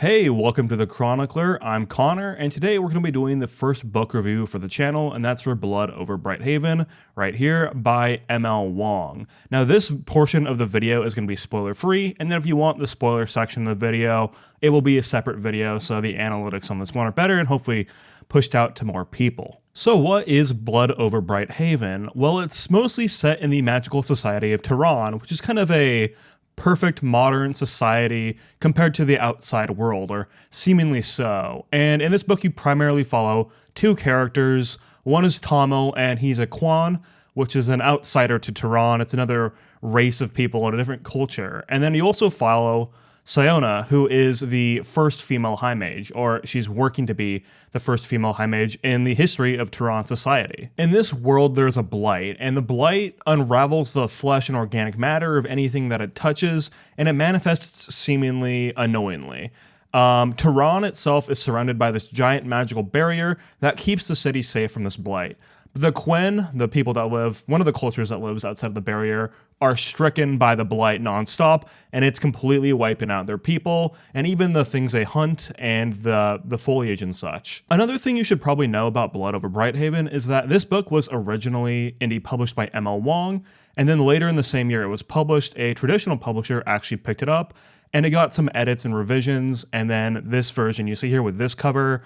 Hey, welcome to the Chronicler. I'm Connor, and today we're going to be doing the first book review for the channel, and that's for Blood Over Brighthaven, right here by ML Wang. Now, this portion of the video is going to be spoiler-free, and then if you want the spoiler section of the video, it will be a separate video, so the analytics on this one are better and hopefully pushed out to more people. So what is Blood Over Brighthaven? Well, it's mostly set in the magical society of Tehran, which is kind of a perfect modern society compared to the outside world, or seemingly so. And in this book, you primarily follow two characters. One is Tamil, and he's a Kwan, which is an outsider to Tehran. It's another race of people in a different culture. And then you also follow Sayona, who is the first female high mage, or she's working to be the first female high mage in the history of Tehran society. In this world, there's a blight, and the blight unravels the flesh and organic matter of anything that it touches, and it manifests seemingly unknowingly. Tehran itself is surrounded by this giant magical barrier that keeps the city safe from this blight. The Quen, the people that live, one of the cultures that lives outside of the barrier, are stricken by the blight nonstop, and it's completely wiping out their people, and even the things they hunt, and the foliage and such. Another thing you should probably know about Blood Over Brighthaven is that this book was originally indie published by ML Wang, and then later in the same year it was published, a traditional publisher actually picked it up, and it got some edits and revisions, and then this version you see here with this cover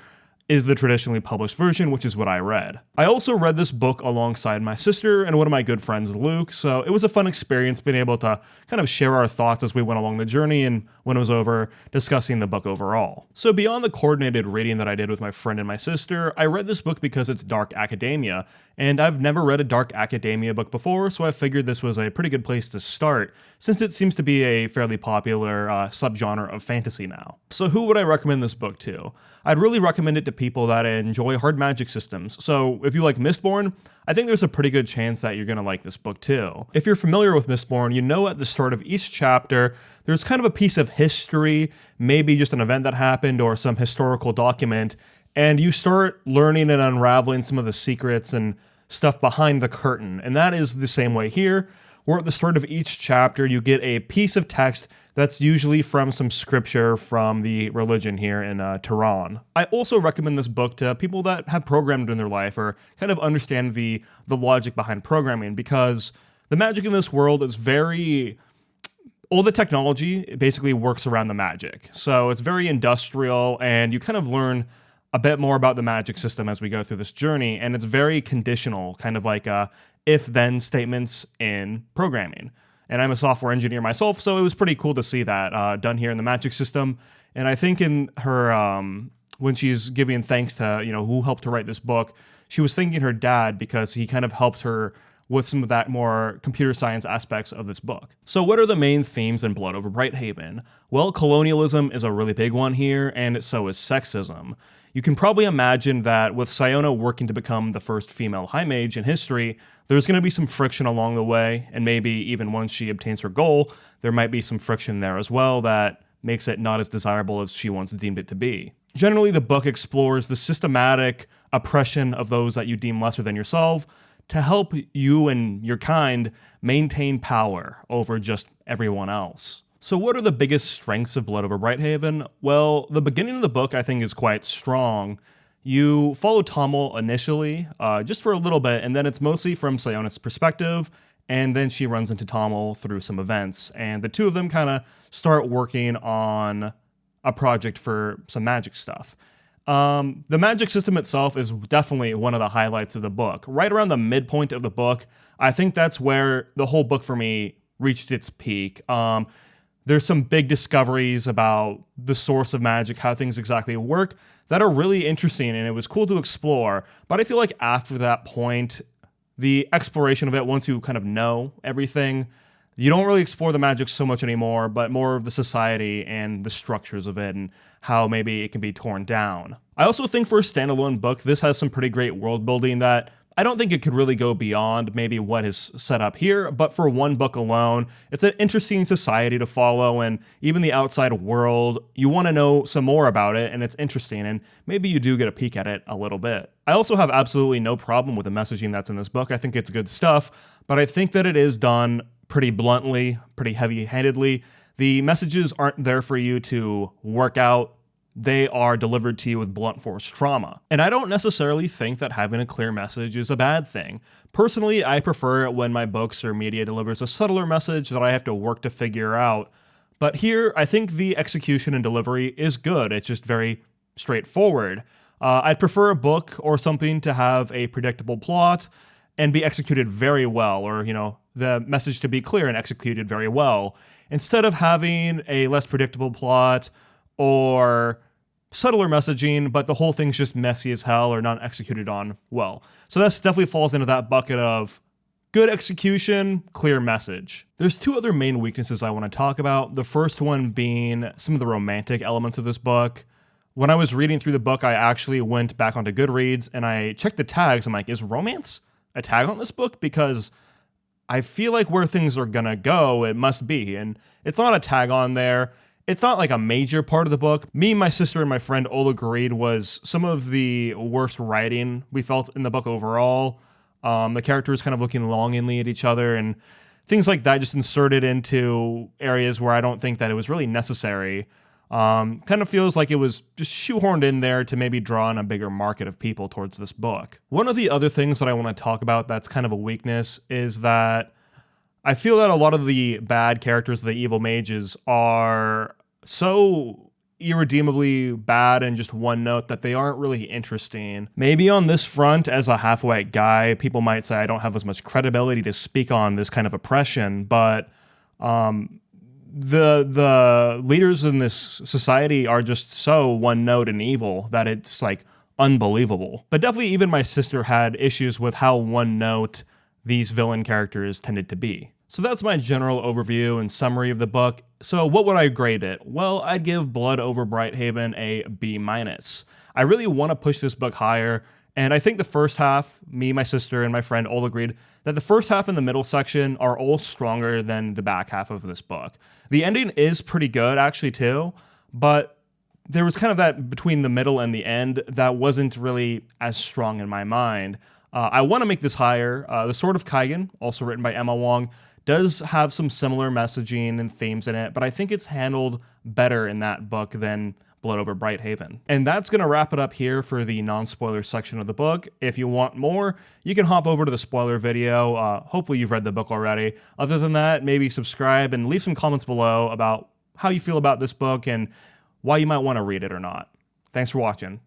is the traditionally published version, which is what I read. I also read this book alongside my sister and one of my good friends, Luke, so it was a fun experience being able to kind of share our thoughts as we went along the journey, and when it was over, discussing the book overall. So beyond the coordinated reading that I did with my friend and my sister, I read this book because it's dark academia, and I've never read a dark academia book before, so I figured this was a pretty good place to start, since it seems to be a fairly popular subgenre of fantasy now. So who would I recommend this book to? I'd really recommend it to people that enjoy hard magic systems. So if you like Mistborn, I think there's a pretty good chance that you're going to like this book too. If you're familiar with Mistborn, you know at the start of each chapter, there's kind of a piece of history, maybe just an event that happened or some historical document, and you start learning and unraveling some of the secrets and stuff behind the curtain. And that is the same way here, where at the start of each chapter, you get a piece of text that's usually from some scripture from the religion here in Tehran. I also recommend this book to people that have programmed in their life or kind of understand the logic behind programming, because the magic in this world is all the technology basically works around the magic. So it's very industrial, and you kind of learn a bit more about the magic system as we go through this journey, and it's very conditional, kind of like if-then statements in programming. And I'm a software engineer myself, so it was pretty cool to see that done here in the magic system. And I think in her, when she's giving thanks to, who helped her write this book, she was thanking her dad because he kind of helped her with some of that more computer science aspects of this book. So what are the main themes in Blood Over Brighthaven? Well, colonialism is a really big one here, and so is sexism. You can probably imagine that with Sayona working to become the first female high mage in history, there's going to be some friction along the way, and maybe even once she obtains her goal, there might be some friction there as well that makes it not as desirable as she once deemed it to be. Generally, the book explores the systematic oppression of those that you deem lesser than yourself to help you and your kind maintain power over just everyone else. So what are the biggest strengths of Blood Over Brighthaven? Well, the beginning of the book I think is quite strong. You follow Tamil initially, just for a little bit, and then it's mostly from Sayona's perspective, and then she runs into Tamil through some events, and the two of them kind of start working on a project for some magic stuff. The magic system itself is definitely one of the highlights of the book. Right around the midpoint of the book, I think that's where the whole book for me reached its peak. There's some big discoveries about the source of magic, how things exactly work, that are really interesting, and it was cool to explore. But I feel like after that point, the exploration of it, once you kind of know everything, you don't really explore the magic so much anymore, but more of the society and the structures of it and how maybe it can be torn down. I also think for a standalone book, this has some pretty great world building that I don't think it could really go beyond maybe what is set up here, but for one book alone, it's an interesting society to follow, and even the outside world, you want to know some more about it, and it's interesting, and maybe you do get a peek at it a little bit. I also have absolutely no problem with the messaging that's in this book. I think it's good stuff, but I think that it is done pretty bluntly, pretty heavy-handedly. The messages aren't there for you to work out they are delivered to you with blunt force trauma. And I don't necessarily think that having a clear message is a bad thing. Personally, I prefer it when my books or media delivers a subtler message that I have to work to figure out. But here, I think the execution and delivery is good. It's just very straightforward. I'd prefer a book or something to have a predictable plot and be executed very well, or, the message to be clear and executed very well, instead of having a less predictable plot or subtler messaging, but the whole thing's just messy as hell or not executed on well. So that definitely falls into that bucket of good execution, clear message. There's two other main weaknesses I want to talk about. The first one being some of the romantic elements of this book. When I was reading through the book, I actually went back onto Goodreads and I checked the tags. I'm like, is romance a tag on this book? Because I feel like where things are gonna go, it must be. And it's not a tag on there. It's not like a major part of the book. Me, my sister, and my friend all agreed was some of the worst writing we felt in the book overall. The characters kind of looking longingly at each other and things like that, just inserted into areas where I don't think that it was really necessary. Kind of feels like it was just shoehorned in there to maybe draw in a bigger market of people towards this book. One of the other things that I want to talk about that's kind of a weakness is that I feel that a lot of the bad characters, the evil mages, are so irredeemably bad and just one note that they aren't really interesting. Maybe on this front, as a half-white guy, people might say I don't have as much credibility to speak on this kind of oppression, but the leaders in this society are just so one note and evil that it's like unbelievable. But definitely even my sister had issues with how one note these villain characters tended to be. So that's my general overview and summary of the book. So what would I grade it? Well, I'd give Blood Over Brighthaven a B-. I really want to push this book higher, and I think the first half, me, my sister, and my friend all agreed that the first half and the middle section are all stronger than the back half of this book. The ending is pretty good, actually, too, but there was kind of that between the middle and the end that wasn't really as strong in my mind. I want to make this higher. The Sword of Kaigen, also written by Wang, does have some similar messaging and themes in it, but I think it's handled better in that book than Blood Over Brighthaven. And that's going to wrap it up here for the non-spoiler section of the book. If you want more, you can hop over to the spoiler video. Hopefully you've read the book already. Other than that, maybe subscribe and leave some comments below about how you feel about this book and why you might want to read it or not. Thanks for watching.